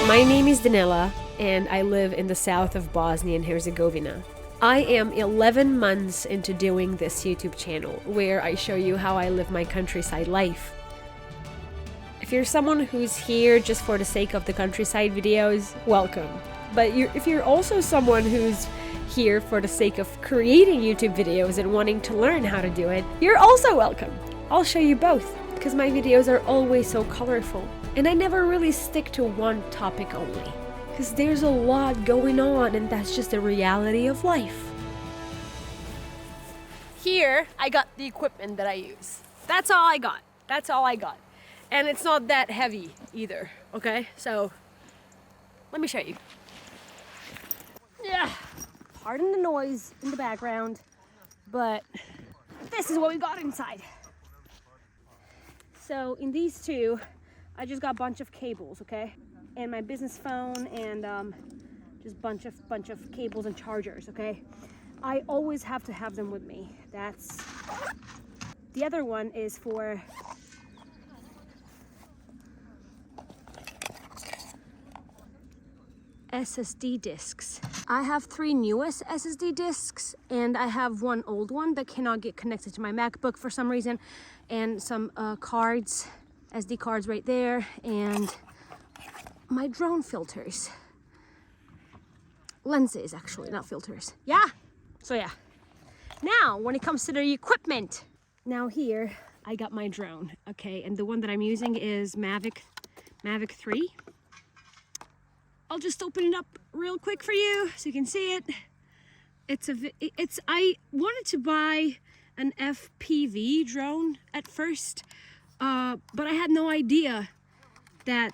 My name is Dinela, and I live in the south of Bosnia and Herzegovina. I am 11 months into doing this YouTube channel, where I show you how I live my countryside life. If you're someone who's here just for the sake of the countryside videos, welcome. But if you're also someone who's here for the sake of creating YouTube videos and wanting to learn how to do it, you're also welcome. I'll show you both, because my videos are always so colorful. And I never really stick to one topic only, because there's a lot going on, and that's just the reality of life. Here, I got the equipment that I use. That's all I got. That's all I got. And it's not that heavy either, okay? So, let me show you. Yeah, pardon the noise in the background, but this is what we got inside. So, in these two, I just got a bunch of cables, okay? And my business phone and just bunch of cables and chargers, okay? I always have to have them with me. That's... The other one is for SSD discs. I have 3 newest SSD discs, and I have one old one that cannot get connected to my MacBook for some reason, and some cards, SD cards right there, and my drone filters. Lenses, actually, not filters. Yeah, so yeah. Now, when it comes to the equipment, now here, I got my drone, okay, and the one that I'm using is Mavic 3. I'll just open it up real quick for you so you can see it. I wanted to buy an FPV drone at first, but I had no idea that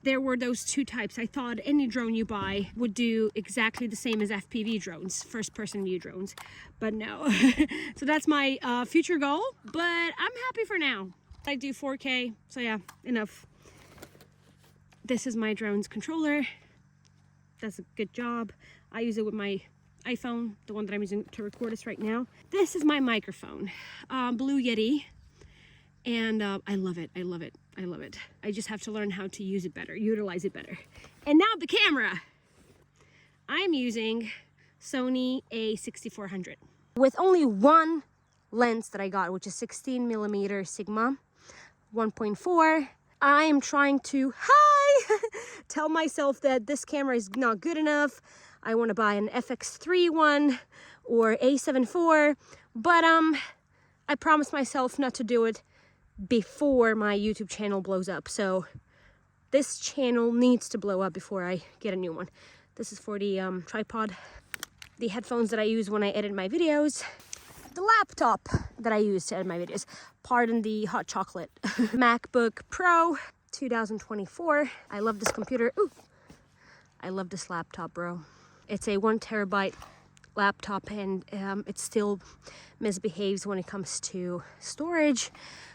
there were those two types. I thought any drone you buy would do exactly the same as FPV drones, first person view drones, but no. So that's my future goal, but I'm happy for now. I do 4K, so yeah, enough. This is my drone's controller. Does a good job. I use it with my iPhone, the one that I'm using to record this right now. This is my microphone, Blue Yeti, and I love it, I love it, I love it. I just have to learn how to use it better, utilize it better. And now the camera. I'm using Sony A6400 with only one lens that I got, which is 16mm Sigma 1.4. I am trying to tell myself that this camera is not good enough. I want to buy an FX3 one or A7 IV, but I promised myself not to do it before my YouTube channel blows up. So this channel needs to blow up before I get a new one. This is for the tripod, the headphones that I use when I edit my videos, the laptop that I use to edit my videos. Pardon the hot chocolate. MacBook Pro 2024. I love this computer. Ooh, I love this laptop, bro. It's a 1 terabyte laptop, and it still misbehaves when it comes to storage.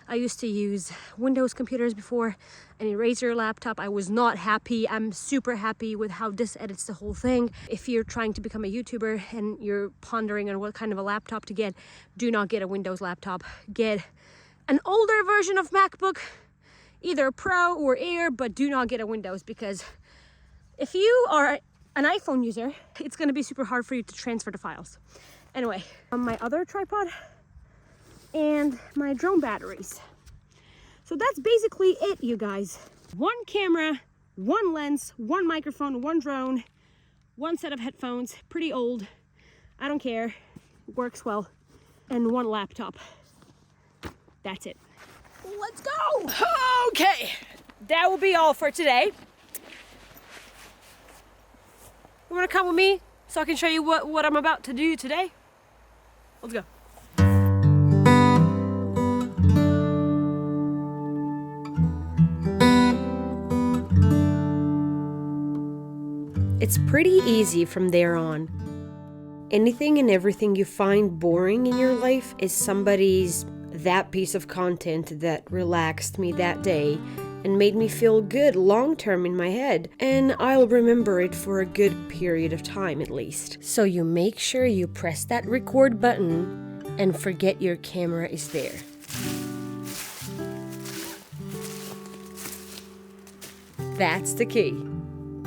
I used to use Windows computers before, an Eraser laptop. I was not happy. I'm super happy with how this edits the whole thing. If you're trying to become a YouTuber and you're pondering on what kind of a laptop to get, do not get a Windows laptop. Get an older version of MacBook, either Pro or Air, but do not get a Windows, because if you are an iPhone user, it's going to be super hard for you to transfer the files. Anyway, my other tripod and my drone batteries. So that's basically it, you guys. 1 camera, 1 lens, 1 microphone, 1 drone, 1 set of headphones, pretty old, I don't care, works well, and 1 laptop. That's it. Let's go! Okay, that will be all for today. You wanna come with me so I can show you what I'm about to do today? Let's go. It's pretty easy from there on. Anything and everything you find boring in your life is somebody's that piece of content that relaxed me that day and made me feel good long term in my head, and I'll remember it for a good period of time at least. So you make sure you press that record button and forget your camera is there. That's the key.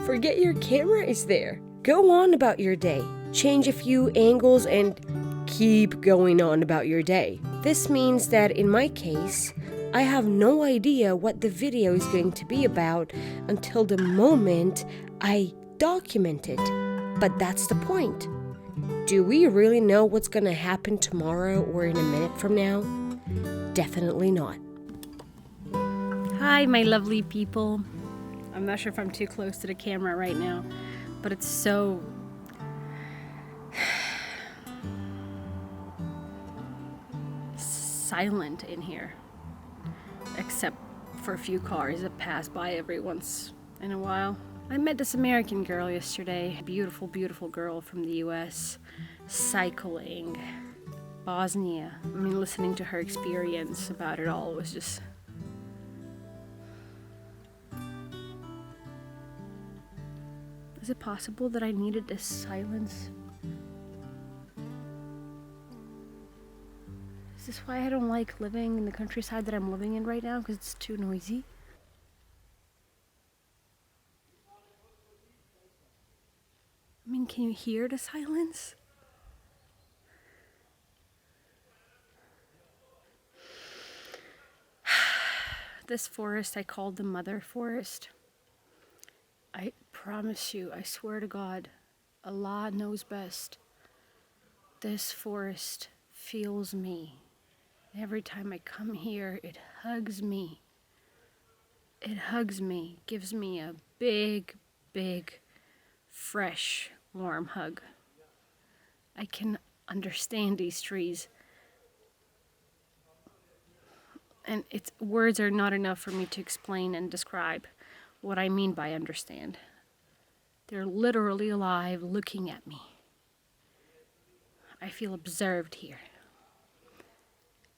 Forget your camera is there. Go on about your day. Change a few angles and keep going on about your day. This means that in my case, I have no idea what the video is going to be about until the moment I document it. But that's the point. Do we really know what's gonna happen tomorrow or in a minute from now? Definitely not. Hi, my lovely people. I'm not sure if I'm too close to the camera right now, but it's so silent in here, except for a few cars that pass by every once in a while. I met this American girl yesterday, a beautiful, beautiful girl from the US, cycling, Bosnia. I mean, listening to her experience about it all was just... Is it possible that I needed this silence? Is this why I don't like living in the countryside that I'm living in right now? Because it's too noisy? I mean, can you hear the silence? This forest I called the Mother Forest. I promise you, I swear to God, Allah knows best. This forest feels me. Every time I come here, it hugs me. It hugs me, gives me a big, big, fresh, warm hug. I can understand these trees. And words are not enough for me to explain and describe what I mean by understand. They're literally alive, looking at me. I feel observed here.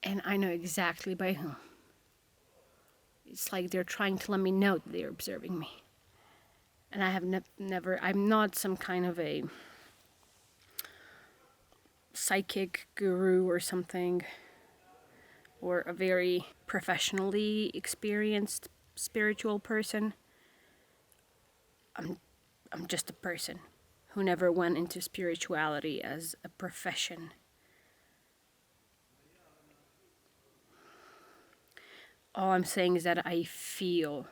And I know exactly by whom. It's like they're trying to let me know that they're observing me. And I have I'm not some kind of a psychic guru or something, or a very professionally experienced spiritual person. I'm just a person who never went into spirituality as a profession. All I'm saying is that I feel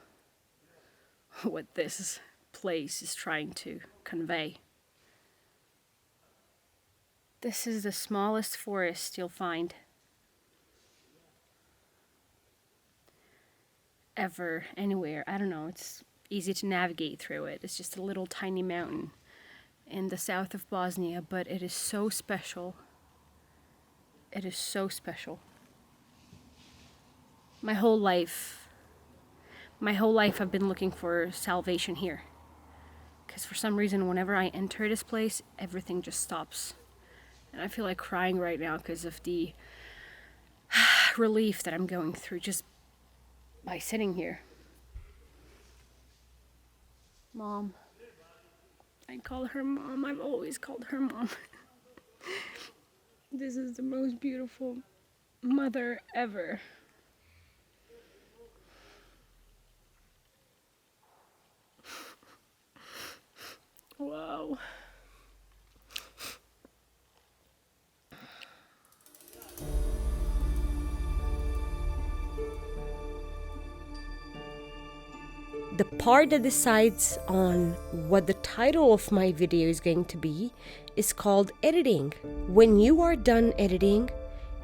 what this place is trying to convey. This is the smallest forest you'll find ever, anywhere. I don't know, it's easy to navigate through it. It's just a little tiny mountain in the south of Bosnia, but it is so special. It is so special. My whole life I've been looking for salvation here. Because for some reason, whenever I enter this place, everything just stops. And I feel like crying right now because of the relief that I'm going through just by sitting here. Mom. I call her Mom. I've always called her Mom. This is the most beautiful mother ever. Wow. The part that decides on what the title of my video is going to be is called editing. When you are done editing,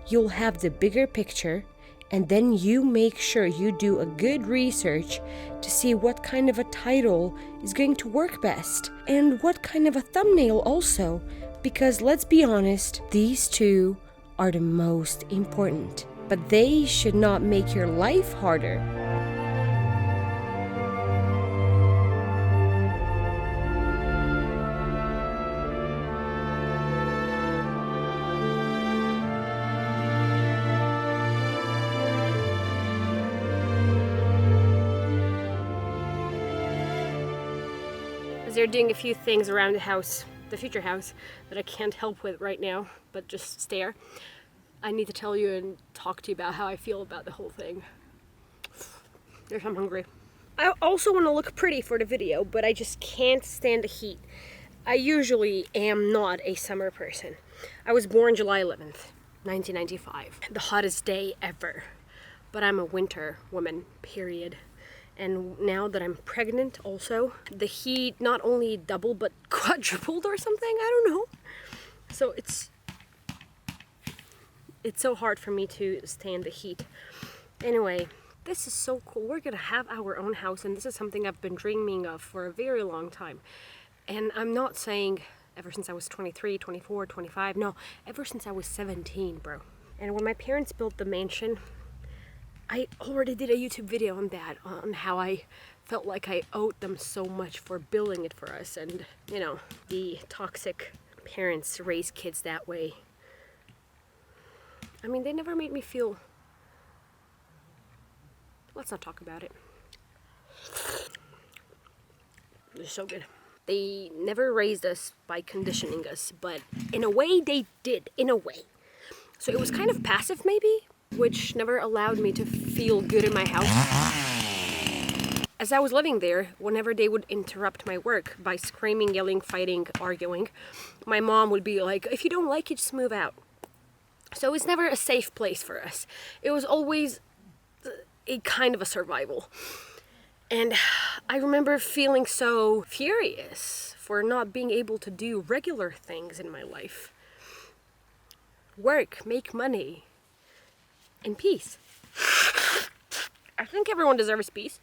you'll have the bigger picture, and then you make sure you do a good research to see what kind of a title is going to work best and what kind of a thumbnail also, because let's be honest, these two are the most important, but they should not make your life harder. They're doing a few things around the house, the future house, that I can't help with right now, but just stare. I need to tell you and talk to you about how I feel about the whole thing. Yes, I'm hungry. I also want to look pretty for the video, but I just can't stand the heat. I usually am not a summer person. I was born July 11th, 1995. The hottest day ever. But I'm a winter woman, period. And now that I'm pregnant also, the heat not only doubled but quadrupled or something, I don't know. So it's so hard for me to stand the heat. Anyway, this is so cool. We're gonna have our own house, and this is something I've been dreaming of for a very long time. And I'm not saying ever since I was 23, 24, 25, no, ever since I was 17, bro. And when my parents built the mansion, I already did a YouTube video on that, on how I felt like I owed them so much for building it for us, and, you know, the toxic parents raise kids that way. I mean, they never made me feel... Let's not talk about it. It's so good. They never raised us by conditioning us, but in a way they did, in a way. So it was kind of passive maybe, which never allowed me to feel good in my house. As I was living there, whenever they would interrupt my work by screaming, yelling, fighting, arguing, my mom would be like, if you don't like it, just move out. So it's never a safe place for us. It was always a kind of a survival. And I remember feeling so furious for not being able to do regular things in my life. Work, make money, and peace. I think everyone deserves peace.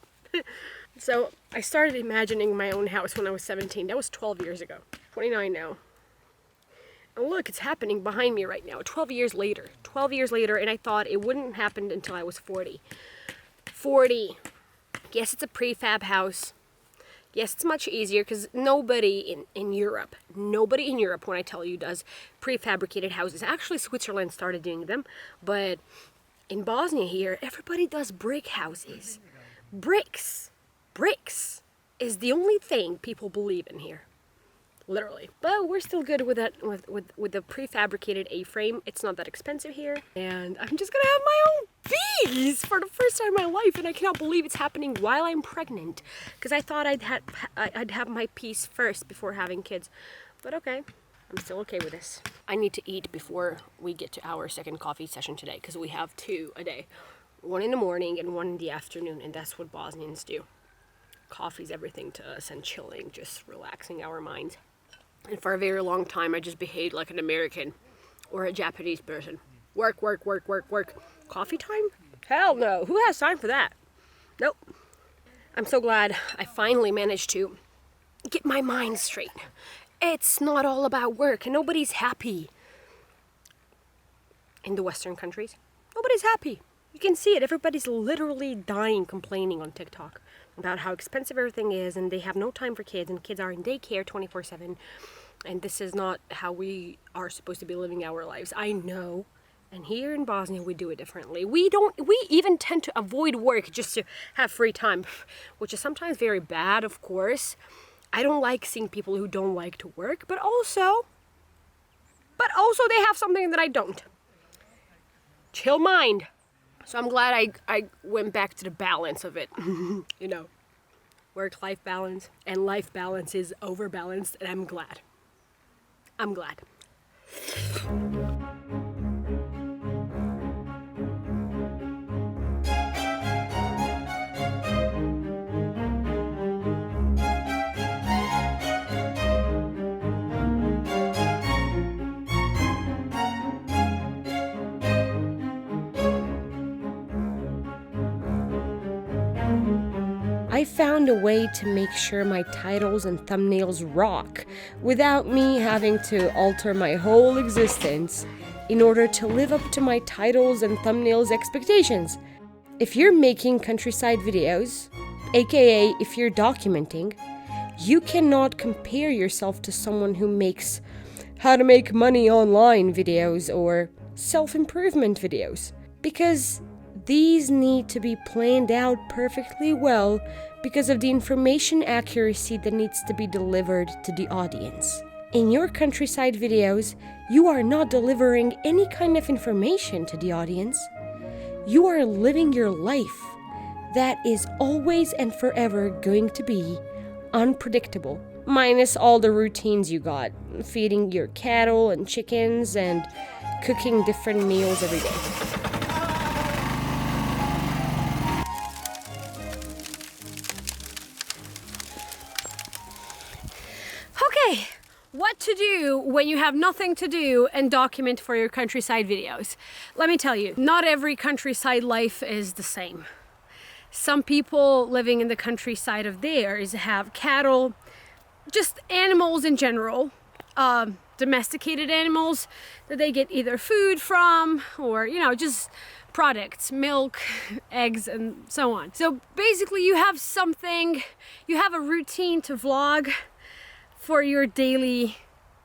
So I started imagining my own house when I was 17. That was 12 years ago. 29 now. And look, it's happening behind me right now. 12 years later. 12 years later, and I thought it wouldn't happen until I was 40. 40. Yes, it's a prefab house. Yes, it's much easier because nobody in Europe, when I tell you, does prefabricated houses. Actually, Switzerland started doing them, but in Bosnia here, everybody does brick houses. Bricks is the only thing people believe in here. Literally. But we're still good with that, with the prefabricated A-frame. It's not that expensive here. And I'm just gonna have my own peace for the first time in my life, and I cannot believe it's happening while I'm pregnant. Because I thought I'd have my peace first before having kids. But okay, I'm still okay with this. I need to eat before we get to our second coffee session today, because we have 2 a day. 1 in the morning and 1 in the afternoon, and that's what Bosnians do. Coffee's everything to us, and chilling, just relaxing our minds. And for a very long time, I just behaved like an American or a Japanese person. Work, work, work, work, work. Coffee time? Hell no. Who has time for that? Nope. I'm so glad I finally managed to get my mind straight. It's not all about work, and nobody's happy. In the Western countries, nobody's happy. You can see it. Everybody's literally dying complaining on TikTok about how expensive everything is, and they have no time for kids, and kids are in daycare 24/7, and this is not how we are supposed to be living our lives. I know, and here in Bosnia we do it differently. We even tend to avoid work just to have free time, which is sometimes very bad, of course. I don't like seeing people who don't like to work, but also they have something that I don't. Chill mind. So I'm glad I went back to the balance of it, you know, work-life balance, and life balance is overbalanced, and I'm glad. I'm glad. I found a way to make sure my titles and thumbnails rock without me having to alter my whole existence in order to live up to my titles and thumbnails expectations. If you're making countryside videos, aka if you're documenting, you cannot compare yourself to someone who makes how to make money online videos or self-improvement videos, because these need to be planned out perfectly well because of the information accuracy that needs to be delivered to the audience. In your countryside videos, you are not delivering any kind of information to the audience. You are living your life. that is always and forever going to be unpredictable. Minus all the routines you got, feeding your cattle and chickens and cooking different meals every day. Okay, what to do when you have nothing to do and document for your countryside videos. Let me tell you, not every countryside life is the same. Some people living in the countryside of theirs have cattle, just animals in general, domesticated animals that they get either food from or, you know, just products, milk, eggs, and so on. So basically you have something, you have a routine to vlog for your daily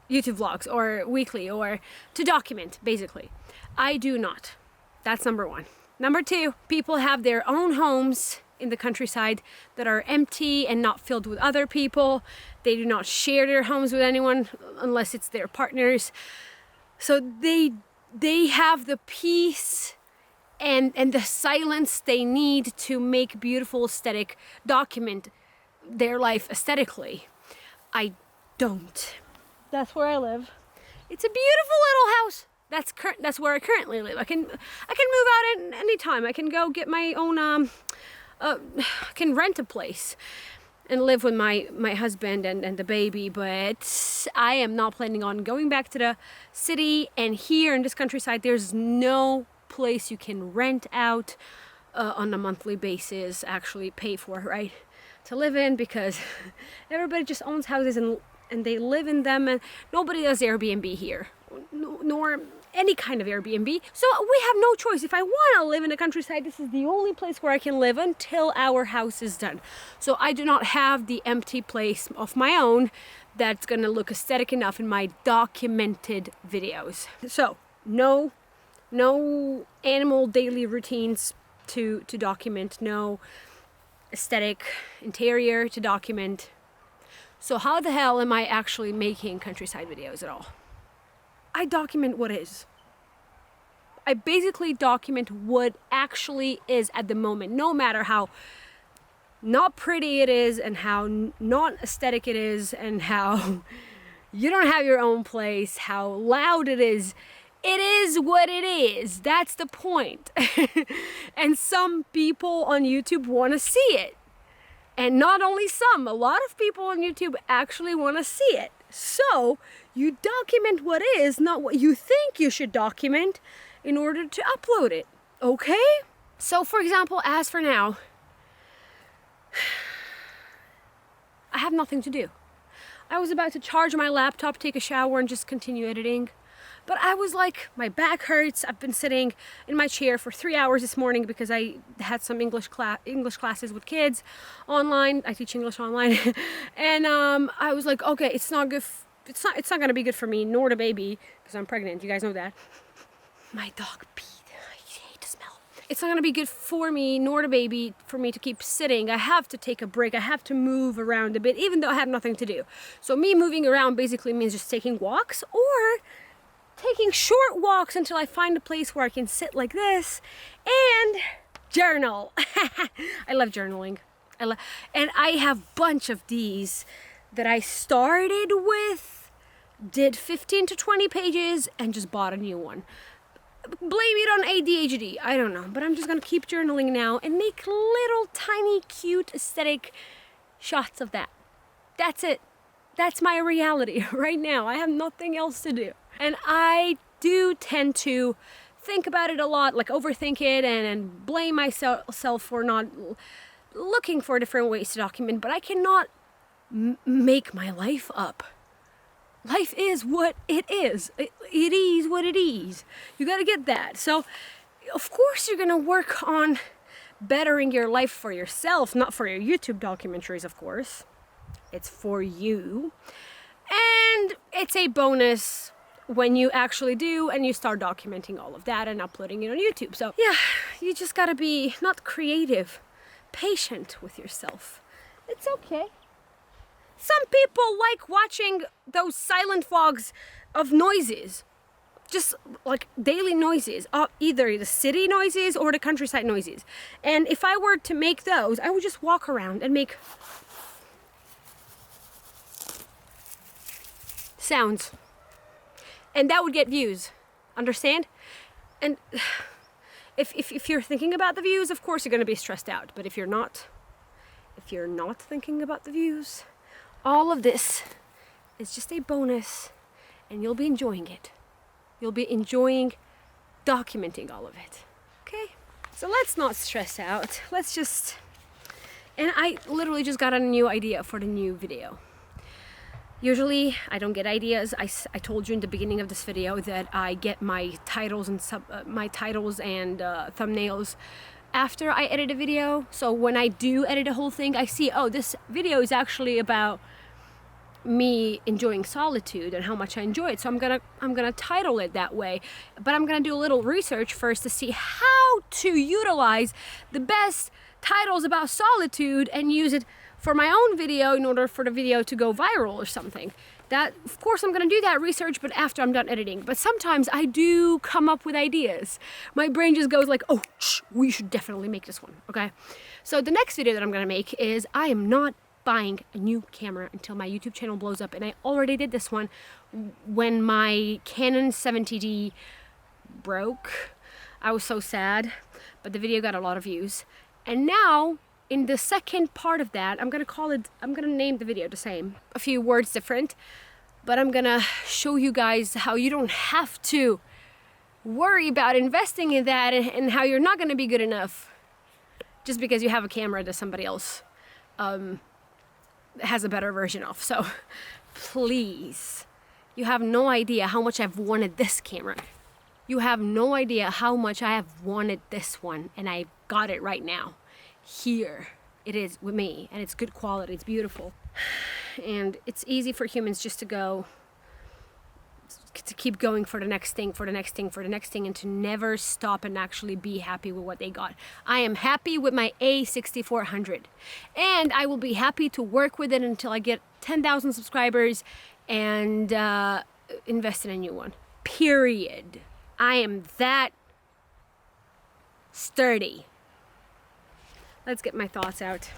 YouTube vlogs or weekly or to document, basically. I do not. That's number one. Number two, people have their own homes in the countryside that are empty and not filled with other people. They do not share their homes with anyone unless it's their partners. So they have the peace and the silence they need to make beautiful aesthetic, document their life aesthetically. I don't. That's where I live. It's a beautiful little house. That's where I currently live. I can move out at any time. I can go get my own I can rent a place and live with my husband and the baby, but I am not planning on going back to the city. And here in this countryside, there's no place you can rent out on a monthly basis, actually pay for, right, to live in, because everybody just owns houses and they live in them, and nobody does Airbnb here, nor any kind of Airbnb. So we have no choice. If I want to live in the countryside, this is the only place where I can live until our house is done. So I do not have the empty place of my own that's gonna look aesthetic enough in my documented videos. So no animal daily routines to document, no aesthetic interior to document. So how the hell am I actually making countryside videos at all? I document what is. I basically document what actually is at the moment, no matter how not pretty it is and how not aesthetic it is and how you don't have your own place, how loud it is. It is what it is. That's the point. And some people on YouTube want to see it. And not only some, a lot of people on YouTube actually want to see it. So you document what is, not what you think you should document in order to upload it. Okay? So for example, as for now, I have nothing to do. I was about to charge my laptop, take a shower, and just continue editing. But I was like, my back hurts. I've been sitting in my chair for 3 hours this morning because I had some English classes with kids online. I teach English online. And I was like, okay, it's not good. It's not gonna be good for me nor the baby because I'm pregnant. You guys know that. My dog peed. I hate the smell. It's not gonna be good for me nor the baby for me to keep sitting. I have to take a break. I have to move around a bit, even though I have nothing to do. So me moving around basically means just taking walks or taking short walks until I find a place where I can sit like this and journal. I love journaling. And I have a bunch of these that I started with, did 15 to 20 pages, and just bought a new one. Blame it on ADHD, I don't know, but I'm just gonna keep journaling now and make little tiny cute aesthetic shots of that. That's it. That's my reality right now. I have nothing else to do. And I do tend to think about it a lot, like overthink it and blame myself for not looking for different ways to document, but I cannot make my life up. Life is what it is. It is what it is. You gotta get that. So, of course you're gonna work on bettering your life for yourself, not for your YouTube documentaries, of course. It's for you. And it's a bonus when you actually do and you start documenting all of that and uploading it on YouTube. So yeah, you just gotta be not creative, patient with yourself. It's okay. Some people like watching those silent vlogs of noises. just like daily noises, either the city noises or the countryside noises. And if I were to make those, I would just walk around and make sounds. And that would get views. Understand? And if you're thinking about the views, of course you're going to be stressed out. But if you're not thinking about the views, all of this is just a bonus, and you'll be enjoying it. You'll be enjoying documenting all of it. Okay? So let's not stress out. Let's just... And I literally just got a new idea for the new video. Usually I don't get ideas. I told you in the beginning of this video that I get my titles and thumbnails after I edit a video. So when I do edit a whole thing, I see, oh, this video is actually about me enjoying solitude and how much I enjoy it. So I'm gonna title it that way. But I'm gonna do a little research first to see how to utilize the best titles about solitude and use it for my own video in order for the video to go viral or something. That, of course, I'm gonna do that research, but after I'm done editing. But sometimes I do come up with ideas. My brain just goes like, oh, we should definitely make this one, okay? So the next video that I'm gonna make is I am not buying a new camera until my YouTube channel blows up. And I already did this one when my Canon 70D broke. I was so sad, but the video got a lot of views. And now, in the second part of that, I'm gonna name the video the same. A few words different, but I'm gonna show you guys how you don't have to worry about investing in that and how you're not gonna be good enough just because you have a camera that somebody else has a better version of. So please, you have no idea how much I've wanted this camera. You have no idea how much I have wanted this one, and I got it right now. Here it is with me, and it's good quality, it's beautiful, and it's easy for humans just to keep going for the next thing, and to never stop and actually be happy with what they got. I am happy with my A6400, and I will be happy to work with it until I get 10,000 subscribers and invest in a new one, period. I am that sturdy. Let's get my thoughts out.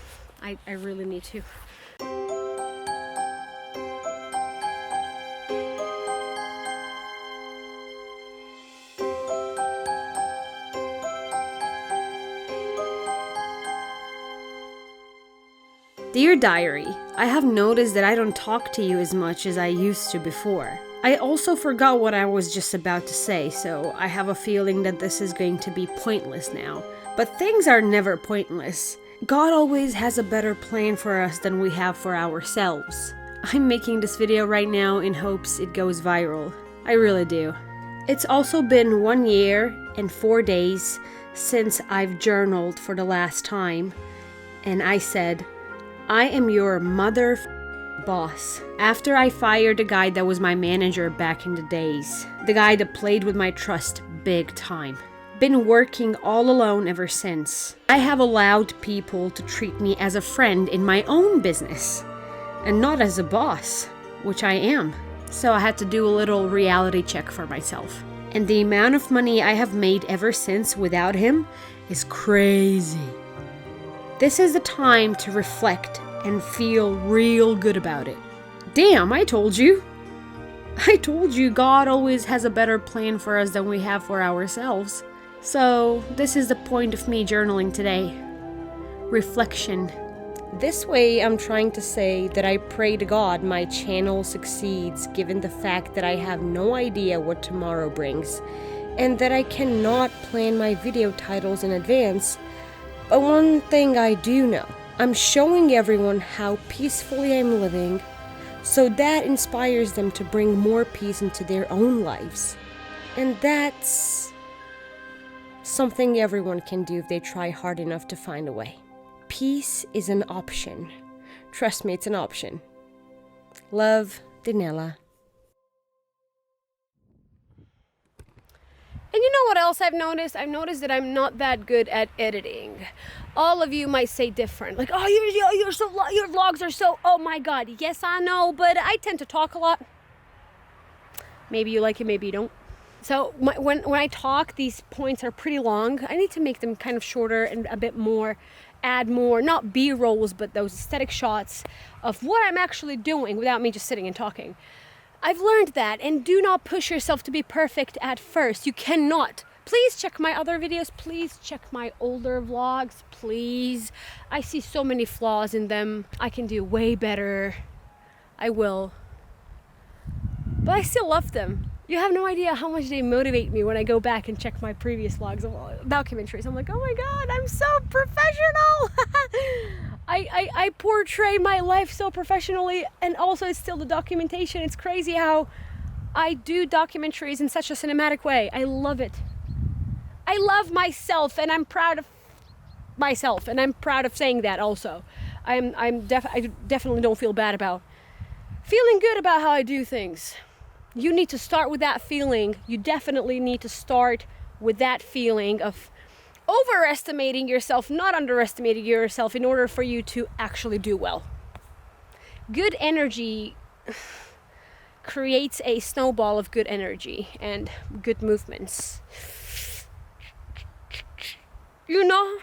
I really need to. Dear Diary, I have noticed that I don't talk to you as much as I used to before. I also forgot what I was just about to say, so I have a feeling that this is going to be pointless now. But things are never pointless. God always has a better plan for us than we have for ourselves. I'm making this video right now in hopes it goes viral. I really do. It's also been 1 year and 4 days since I've journaled for the last time, and I said, I am your mother boss. After I fired the guy that was my manager back in the days. The guy that played with my trust big time. Been working all alone ever since. I have allowed people to treat me as a friend in my own business, and not as a boss, which I am. So I had to do a little reality check for myself. And the amount of money I have made ever since without him is crazy. This is the time to reflect and feel real good about it. Damn, I told you. I told you God always has a better plan for us than we have for ourselves. So this is the point of me journaling today. Reflection. This way I'm trying to say that I pray to God my channel succeeds given the fact that I have no idea what tomorrow brings, and that I cannot plan my video titles in advance. But one thing I do know, I'm showing everyone how peacefully I'm living, so that inspires them to bring more peace into their own lives. And that's something everyone can do if they try hard enough to find a way. Peace is an option. Trust me, it's an option. Love, Dinela. And you know what else I've noticed? I've noticed that I'm not that good at editing. All of you might say different. Like, oh, your vlogs are so, oh my God. Yes, I know, but I tend to talk a lot. Maybe you like it, maybe you don't. So when I talk, these points are pretty long. I need to make them kind of shorter and a bit more, add more, not B-rolls, but those aesthetic shots of what I'm actually doing without me just sitting and talking. I've learned that, and do not push yourself to be perfect at first. You cannot. Please check my other videos. Please check my older vlogs, please. I see so many flaws in them. I can do way better. I will. But I still love them. You have no idea how much they motivate me when I go back and check my previous vlogs, documentaries. I'm like, oh my God, I'm so professional. I portray my life so professionally, and also it's still the documentation. It's crazy how I do documentaries in such a cinematic way. I love it. I love myself, and I'm proud of myself, and I'm proud of saying that also. I definitely don't feel bad about feeling good about how I do things. You need to start with that feeling. You definitely need to start with that feeling of overestimating yourself, not underestimating yourself, in order for you to actually do well. Good energy creates a snowball of good energy and good movements. You know?